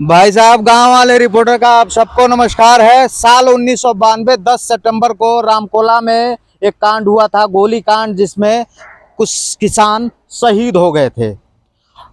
भाई साहब, गांव वाले रिपोर्टर का आप सबको नमस्कार है। साल 1992 10 सितंबर को रामकोला में एक कांड हुआ था, गोली कांड, जिसमें कुछ किसान शहीद हो गए थे।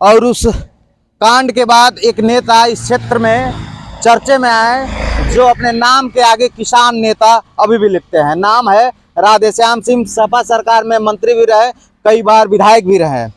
और उस कांड के बाद एक नेता इस क्षेत्र में चर्चे में आए, जो अपने नाम के आगे किसान नेता अभी भी लिखते हैं। नाम है राधेश्याम सिंह। सपा सरकार में मंत्री भी रहे, कई बार विधायक भी रहे।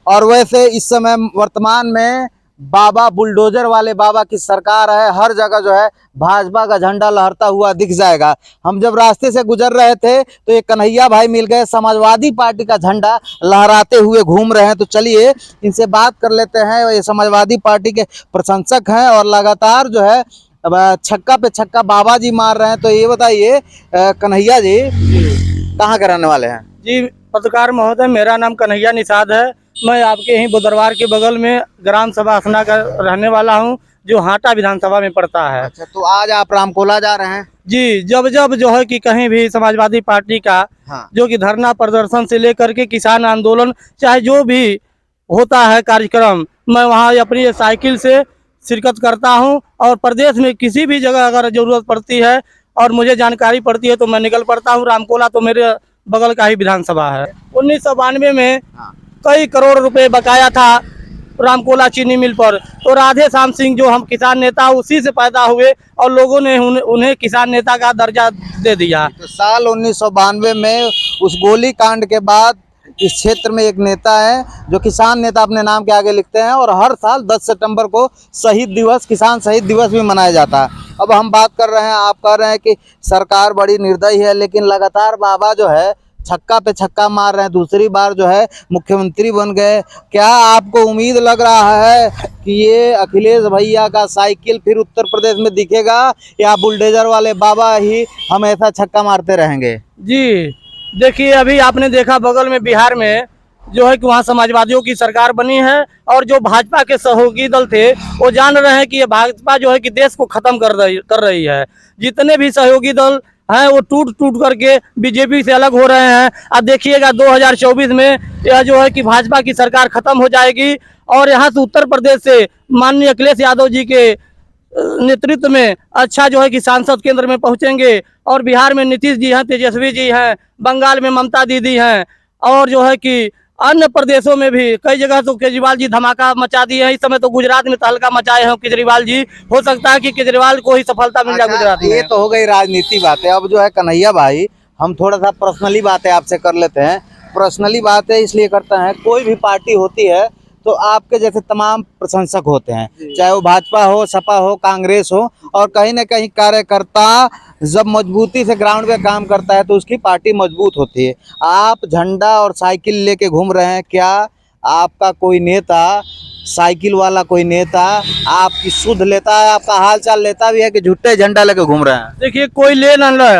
और वैसे इस समय वर्तमान में बाबा बुलडोजर वाले बाबा की सरकार है। हर जगह जो है भाजपा का झंडा लहरता हुआ दिख जाएगा। हम जब रास्ते से गुजर रहे थे तो एक कन्हैया भाई मिल गए, समाजवादी पार्टी का झंडा लहराते हुए घूम रहे हैं। तो चलिए इनसे बात कर लेते हैं। ये समाजवादी पार्टी के प्रशंसक हैं और लगातार जो है अब छक्का पे छक्का बाबा जी मार रहे हैं। तो ये बताइए कन्हैया जी, कहाँ के रहने वाले हैं? जी पत्रकार महोदय, मेरा नाम कन्हैया निषाद है। मैं आपके यहीं बुधरवार के बगल में ग्राम सभा असना का रहने वाला हूं, जो हाटा विधानसभा में पड़ता है। अच्छा, तो आज आप रामकोला जा रहे हैं? जी, जब जब जो है कि कहीं भी समाजवादी पार्टी का जो कि धरना प्रदर्शन से लेकर के किसान आंदोलन, चाहे जो भी होता है कार्यक्रम, मैं वहां अपनी साइकिल से शिरकत करता हूं। और प्रदेश में किसी भी जगह अगर जरूरत पड़ती है और मुझे जानकारी पड़ती है तो मैं निकल पड़ता हूं। रामकोला तो मेरे बगल का ही विधानसभा है। 1992 में कई करोड़ रुपए बकाया था रामकोला चीनी मिल पर। तो राधेश्याम सिंह जो हम किसान नेता उसी से पैदा हुए और लोगों ने उन्हें किसान नेता का दर्जा दे दिया। तो साल 1992 में उस गोली कांड के बाद इस क्षेत्र में एक नेता है जो किसान नेता अपने नाम के आगे लिखते हैं, और हर साल 10 सितंबर को शहीद दिवस, किसान शहीद दिवस भी मनाया जाता है। अब हम बात कर रहे हैं, आप कह रहे हैं कि सरकार बड़ी निर्दयी है, लेकिन लगातार बाबा जो है छक्का पे छक्का मार रहे हैं। दूसरी बार जो है मुख्यमंत्री बन गए। क्या आपको उम्मीद लग रहा है कि ये अखिलेश भैया का साइकिल फिर उत्तर प्रदेश में दिखेगा, या बुलडोजर वाले बाबा ही हमेशा छक्का मारते रहेंगे? जी देखिए, अभी आपने देखा बगल में बिहार में जो है कि वहाँ समाजवादियों की सरकार बनी है, और जो भाजपा के सहयोगी दल थे वो जान रहे हैं कि ये भाजपा जो है कि देश को खत्म कर रही है। जितने भी सहयोगी दल हैं वो टूट टूट करके बीजेपी से अलग हो रहे हैं। अब देखिएगा 2024 में यह जो है कि भाजपा की सरकार खत्म हो जाएगी, और यहाँ से उत्तर प्रदेश से माननीय अखिलेश यादव जी के नेतृत्व में अच्छा जो है कि सांसद केंद्र में पहुंचेंगे। और बिहार में नीतीश जी हैं, तेजस्वी जी हैं, बंगाल में ममता दीदी हैं, और जो है कि अन्य प्रदेशों में भी कई जगह तो केजरीवाल जी धमाका मचा दिए हैं। इस समय तो गुजरात में तहलका मचाए हैं केजरीवाल जी। हो सकता है कि केजरीवाल को ही सफलता मिल जाए गुजरात में। ये तो हो गई राजनीति बातें। अब जो है कन्हैया भाई, हम थोड़ा सा पर्सनली बातें आपसे कर लेते हैं। पर्सनली बातें इसलिए करते हैं, कोई भी पार्टी होती है तो आपके जैसे तमाम प्रशंसक होते हैं, चाहे वो भाजपा हो, सपा हो, कांग्रेस हो। और कहीं ना कहीं कार्यकर्ता जब मजबूती से ग्राउंड पे काम करता है तो उसकी पार्टी मजबूत होती है। आप झंडा और साइकिल लेके घूम रहे हैं। क्या आपका कोई नेता, साइकिल वाला कोई नेता आपकी सुध लेता है, आपका हाल चाल लेता भी है, कि झूठे झंडा लेके घूम रहे हैं? देखिए, कोई ले न ले,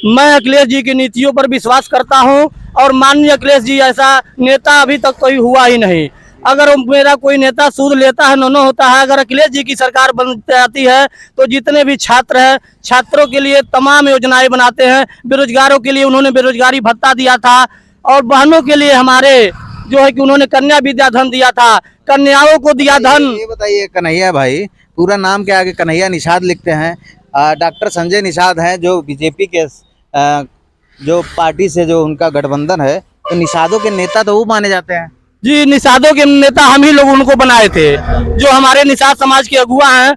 मैं अखिलेश जी की नीतियों पर विश्वास करता हूं, और माननीय अखिलेश जी ऐसा नेता अभी तक कोई हुआ ही नहीं। अगर मेरा कोई नेता सूद लेता है, नो होता है। अगर अखिलेश जी की सरकार बन जाती है तो जितने भी छात्र हैं, छात्रों के लिए तमाम योजनाएं बनाते हैं। बेरोजगारों के लिए उन्होंने बेरोजगारी भत्ता दिया था, और बहनों के लिए हमारे जो है कि उन्होंने कन्या विद्या धन दिया था, कन्याओं को दिया धन। ये बताइए कन्हैया भाई, पूरा नाम के आगे कन्हैया निषाद लिखते हैं। डॉक्टर संजय निषाद हैं जो बीजेपी के जो पार्टी से जो उनका गठबंधन है, तो निषादों के नेता तो वो माने जाते हैं। जी, निषादों के नेता हम ही लोग उनको बनाए थे। जो हमारे निषाद समाज के अगुआ हैं,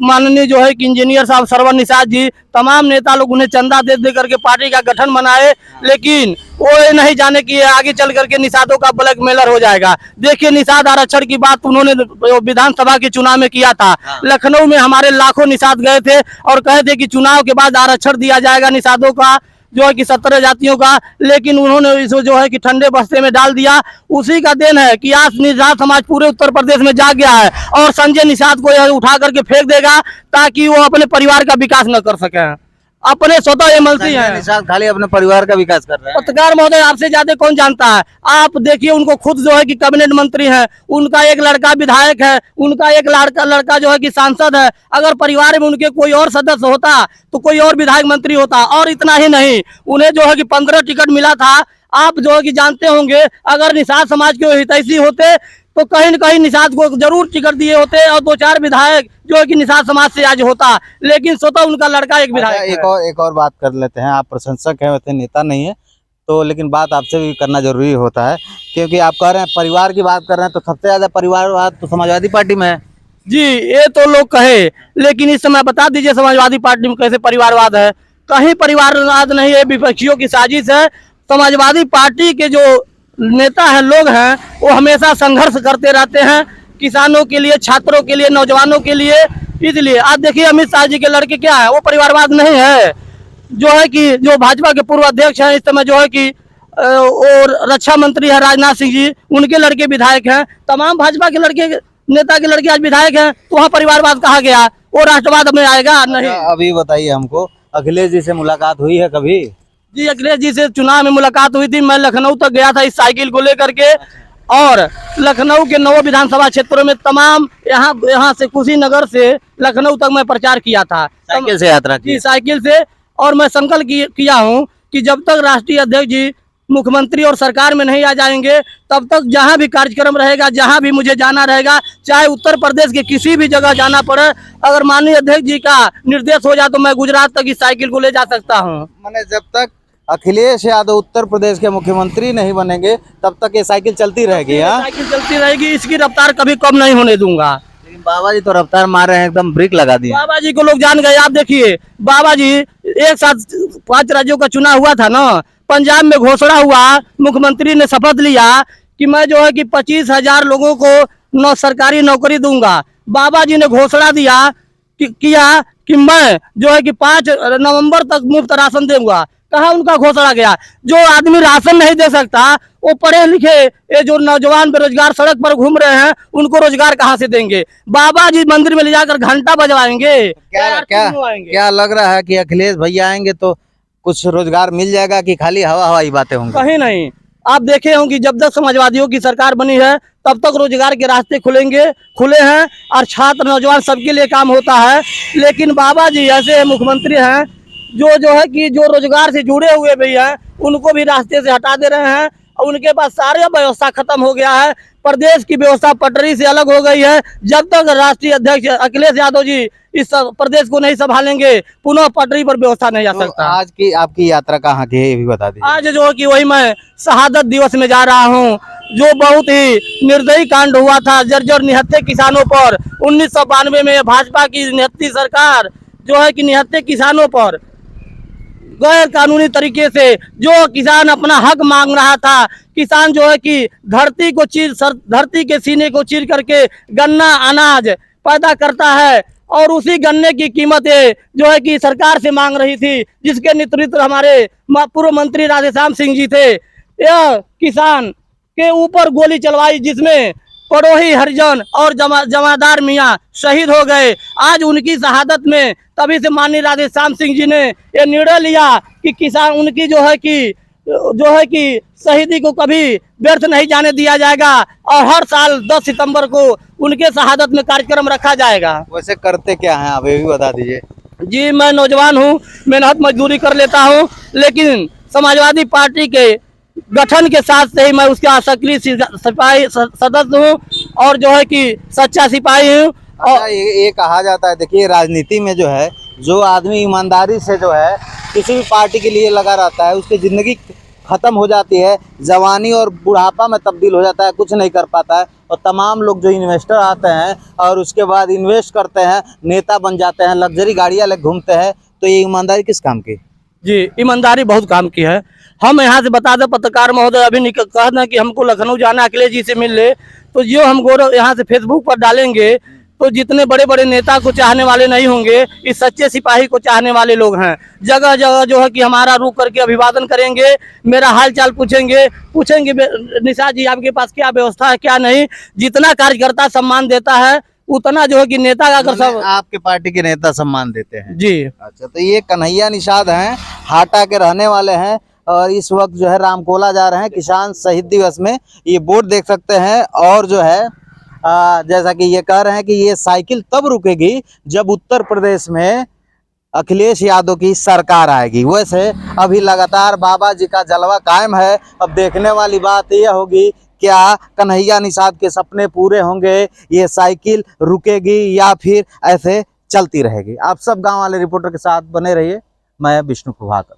माननीय जो है कि इंजीनियर साहब सरवर निषाद जी, तमाम नेता लोग उन्हें चंदा दे दे करके पार्टी का गठन बनाए। लेकिन वो नहीं जाने कि आगे चल करके निषादों का ब्लैकमेलर हो जाएगा। देखिए, निषाद आरक्षण की बात उन्होंने विधानसभा के चुनाव में किया था। लखनऊ में हमारे लाखों निषाद गए थे और कहे थे कि चुनाव के बाद आरक्षण दिया जाएगा निषादों का, जो है कि 17 जातियों का। लेकिन उन्होंने इसको जो है कि ठंडे बस्ते में डाल दिया। उसी का देन है कि आज निषाद समाज पूरे उत्तर प्रदेश में जाग गया है, और संजय निषाद को यह उठा करके फेंक देगा ताकि वो अपने परिवार का विकास न कर सके। अपने स्वतः एमएलसी हैं। निषाद खाली अपने परिवार का विकास कर रहे हैं। पत्रकार महोदय, आपसे ज्यादा कौन जानता है? आप देखिए, उनको खुद जो है कि कैबिनेट मंत्री हैं, उनका एक लड़का विधायक है, उनका एक लड़का जो है कि सांसद है। अगर परिवार में उनके कोई और सदस्य होता तो कोई और विधायक मंत्री होता। और इतना ही नहीं, उन्हें जो है कि 15 टिकट मिला था। आप जो है कि जानते होंगे, अगर निषाद समाज के हितैषी होते तो कहीं न कहीं निषाद को जरूर टिकट दिए होते और 2-4 विधायक जो है कि निषाद समाज से आज होता, लेकिन स्वतः उनका लड़का एक विधायक अच्छा, है। एक और बात कर लेते हैं। आप प्रशंसक हैं, वैसे नेता नहीं है, तो लेकिन बात आपसे भी करना जरूरी होता है, क्योंकि आप कह रहे हैं परिवार की बात कर रहे हैं, तो सबसे ज्यादा परिवारवाद तो समाजवादी पार्टी में है। जी, ये तो लोग कहे, लेकिन इस समय बता दीजिए समाजवादी पार्टी में कैसे परिवारवाद है? कहीं परिवारवाद नहीं है, विपक्षियों की साजिश है। समाजवादी पार्टी के जो नेता हैं, लोग हैं, वो हमेशा संघर्ष करते रहते हैं किसानों के लिए, छात्रों के लिए, नौजवानों के लिए। इसलिए आज देखिए अमित शाह जी के लड़के क्या है, वो परिवारवाद नहीं है। जो है कि जो भाजपा के पूर्व अध्यक्ष हैं इस समय, जो है कि और रक्षा मंत्री है राजनाथ सिंह जी, उनके लड़के विधायक हैं। तमाम भाजपा के लड़के, नेता के लड़के आज विधायक हैं, तो वहाँ परिवारवाद कहा गया? वो राष्ट्रवाद में आएगा? नहीं। अच्छा, अभी बताइए हमको, अखिलेश जी से मुलाकात हुई है कभी? जी, अखिलेश जी से चुनाव में मुलाकात हुई थी। मैं लखनऊ तक गया था इस साइकिल को लेकर के, और लखनऊ के 9 विधानसभा क्षेत्रों में तमाम यहाँ से कुशीनगर से लखनऊ तक मैं प्रचार किया था, साइकिल से यात्रा की? जी, साइकिल से। और मैं संकल्प किया हूँ कि जब तक राष्ट्रीय अध्यक्ष जी मुख्यमंत्री और सरकार में नहीं आ जाएंगे, तब तक जहाँ भी कार्यक्रम रहेगा, जहाँ भी मुझे जाना रहेगा, चाहे उत्तर प्रदेश के किसी भी जगह जाना पड़े, अगर माननीय अध्यक्ष जी का निर्देश हो जाए तो मैं गुजरात तक इस साइकिल को ले जा सकता हूँ। माने जब तक अखिलेश यादव उत्तर प्रदेश के मुख्यमंत्री नहीं बनेंगे, तब तक ये साइकिल चलती रहेगी। हाँ, साइकिल चलती रहेगी, इसकी रफ्तार कभी कम नहीं होने दूंगा। लेकिन बाबा जी तो रफ्तार मार रहे हैं, एकदम ब्रेक लगा दिए। बाबा जी को लोग जान गए। आप देखिए, बाबा जी एक साथ 5 राज्यों का चुनाव हुआ था ना, पंजाब में घोषणा हुआ, मुख्यमंत्री ने शपथ लिया कि मैं जो है कि 25,000 लोगों को सरकारी नौकरी दूंगा। बाबा जी ने घोषणा किया कि मैं जो है कि 5 नवंबर तक मुफ्त राशन दूंगा। कहाँ उनका घोषणा गया? जो आदमी राशन नहीं दे सकता, वो पढ़े लिखे ये जो नौजवान बेरोजगार सड़क पर घूम रहे हैं, उनको रोजगार कहाँ से देंगे? बाबा जी मंदिर में ले जाकर घंटा बजवाएंगे? क्या लग रहा है कि अखिलेश भैया आएंगे तो कुछ रोजगार मिल जाएगा, कि खाली हवाई बातें होंगी? कहीं नहीं। आप देखे होंगे जब तक समाजवादियों की सरकार बनी है, तब तक रोजगार के रास्ते खुले हैं, और छात्र नौजवान सबके लिए काम होता है। लेकिन बाबा जी ऐसे मुख्यमंत्री हैं जो है कि जो रोजगार से जुड़े हुए भी हैं, उनको भी रास्ते से हटा दे रहे हैं, और उनके पास सारी व्यवस्था खत्म हो गया है। प्रदेश की व्यवस्था पटरी से अलग हो गई है। जब तक राष्ट्रीय अध्यक्ष अखिलेश यादव जी इस प्रदेश को नहीं संभालेंगे, पुनः पटरी पर व्यवस्था नहीं आ सकता। आज की आपकी यात्रा कहाँ की है, ये भी बता दीजिए। आज जो है कि वही मैं शहादत दिवस में जा रहा हूँ, जो बहुत ही निर्दयी कांड हुआ था जर्जर निहत्थे किसानों पर 1992 में। भाजपा की निहत्थी सरकार जो है कि निहत्थे किसानों पर गैर कानूनी तरीके से जो किसान अपना हक मांग रहा था, किसान जो है कि धरती के सीने को चीर करके गन्ना अनाज पैदा करता है, और उसी गन्ने की कीमतें जो है कि सरकार से मांग रही थी, जिसके नेतृत्व हमारे पूर्व मंत्री राधेश्याम सिंह जी थे। यह किसान के ऊपर गोली चलवाई, जिसमें पड़ोही हरिजन और जमादार मियाँ शहीद हो गए। आज उनकी शहादत में तभी से माननीय राधेश्याम सिंह जी ने ये निर्णय लिया कि किसान उनकी जो है कि शहीदी को कभी व्यर्थ नहीं जाने दिया जाएगा, और हर साल 10 सितंबर को उनके शहादत में कार्यक्रम रखा जाएगा। वैसे करते क्या हैं आप, ये भी बता दीजिए। जी, मैं नौजवान हूँ, मेहनत मजदूरी कर लेता हूँ, लेकिन समाजवादी पार्टी के गठन के साथ से ही मैं उसका सक्रिय सिपाही सदस्य हूँ, और जो है कि सच्चा सिपाही हूँ। अच्छा, ये कहा जाता है, देखिए राजनीति में जो है, जो आदमी ईमानदारी से जो है किसी भी पार्टी के लिए लगा रहता है, उसकी जिंदगी खत्म हो जाती है, जवानी और बुढ़ापा में तब्दील हो जाता है, कुछ नहीं कर पाता है। और तमाम लोग जो इन्वेस्टर आते हैं और उसके बाद इन्वेस्ट करते हैं, नेता बन जाते हैं, लग्जरी गाड़ियाँ लेकर घूमते हैं, तो ये ईमानदारी किस काम की? जी, ईमानदारी बहुत काम की है। हम यहाँ से बता दें पत्रकार महोदय, अभी कह दें कि हमको लखनऊ जाना, अखिलेश जी से मिल ले, तो जो हम गौरव यहाँ से फेसबुक पर डालेंगे, तो जितने बड़े बड़े नेता को चाहने वाले नहीं होंगे, इस सच्चे सिपाही को चाहने वाले लोग हैं। जगह जगह जो है कि हमारा रुक करके अभिवादन करेंगे, मेरा हाल चाल पूछेंगे निषाद जी आपके पास क्या व्यवस्था है, क्या नहीं। जितना कार्यकर्ता सम्मान देता है, उतना जो है कि नेता का अगर सब आपके पार्टी के नेता सम्मान देते हैं। जी। अच्छा, तो ये कन्हैया निषाद हैं, हाटा के रहने वाले हैं, और इस वक्त जो है रामकोला जा रहे हैं किसान शहीद दिवस में। ये बोर्ड देख सकते हैं, और जो है जैसा कि ये कह रहे हैं कि ये साइकिल तब रुकेगी जब उत्तर प्रदेश में अखिलेश यादव की सरकार आएगी। वैसे अभी लगातार बाबा जी का जलवा कायम है। अब देखने वाली बात यह होगी क्या कन्हैया निषाद के सपने पूरे होंगे, ये साइकिल रुकेगी या फिर ऐसे चलती रहेगी? आप सब गांव वाले रिपोर्टर के साथ बने रहिए। मैं विष्णु प्रभाकर।